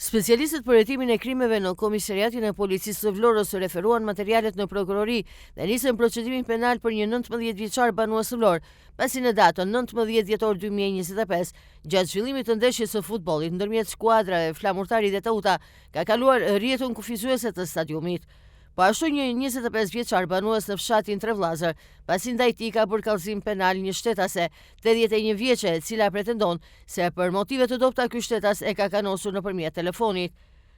Specialistët për hetimin e krimeve në Komisariatin e Policisë së Vlorës referuan materialet në prokurori dhe nisën procedimin penal për një 19 vjeçar banues së Vlorë, pasi në datën 19 dhjetor 2025, gjatë zhvillimit të ndeshjes së futbollit ndërmjet skuadrave Flamurtari dhe Tauta, ka kaluar rrjetën kufizuese të stadiumit. Po ashtu një 25 vjeçar banues në fshatin Trevllazër, pasi ndaj tij ka bërë kallëzim penal një shtetase 81 vjeçe, e cila pretendon se për motive të dobta ky shtetas e ka kanosur nëpërmjet telefonit.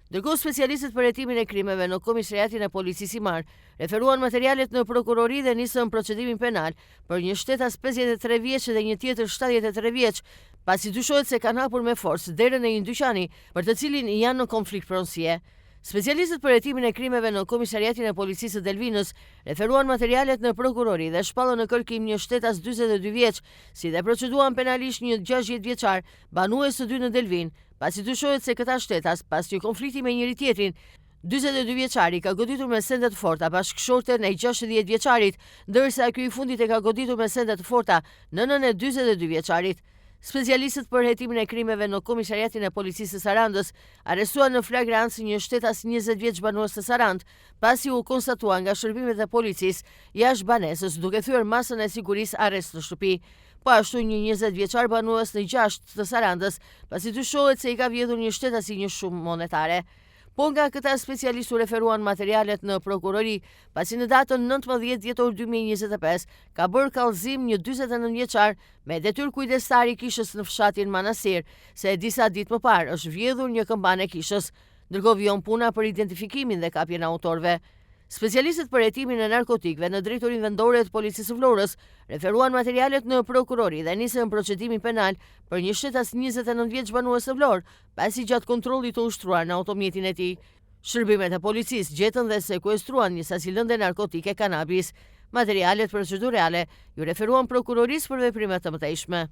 Ndërkohë specialistët për hetimin e krimeve në Komisariatin e Policisë i Mar referuan materialet në prokurori dhe nisën procedimin penal për një shtetas 53 vjeç dhe një tjetër 73 vjeç, pasi dyshohet se kanë hapur me forcë derën e një dyqani për të cilin janë në konflikt pronësie. Specialistët për hetimin e krimeve në Komisariatin e Policisë së Delvinës referuan materialet në prokurori dhe shpallën në kërkim një shtetas 42 vjeç, si dhe proceduan penalisht një 60 vjeçar banues së dy në Delvin, pasi dyshohet se këta shtetas, pas një konflikti me njëri tjetrin, 42 vjeçari ka goditur me sende të forta bashkëshorten e 60 vjeçarit, ndërsa ky i fundit e ka goditur me sende të forta nënën e 42 vjeçarit. Specialistët për hetimin e krimeve në Komisariatin e Policisë së Sarandës arrestuan në flagrancë një shtetas 20 vjeç banues të Sarandë, pasi u konstatua nga shërbimet e policisë jashtë banesës duke thyer masën e sigurisë arrest në shtëpi. Po ashtu një 20 vjeçar banues në 6 të Sarandës, pasi dyshohet se i ka vjedhur një shtetasi një shumë monetare. Po nga këta specialistë u referuan materialet në prokurori, pasi në datën 19 dhjetor 2025 ka bërë kallëzim një 49 vjeçar me detyrë kujdestar i kishës në fshatin Manastir, se disa ditë më parë është vjedhur një këmbane kishës, ndërkohë vijon puna për identifikimin dhe kapjen e autorëve. Specialistët për hetimin e narkotikëve në Drejtorinë Vendore të Policisë së Vlorës referuan materialet në prokurori dhe nisën procedimin penal për një shtetas 29 vjeç banues së Vlorë, pasi gjatë kontrollit të ushtruar në automjetin e tij, shërbimet e policisë gjetën dhe sekuestruan një sasi lëndë narkotike kanabis. Materialet procedurale ju referuan prokurorisë për veprimet të mëtejshme.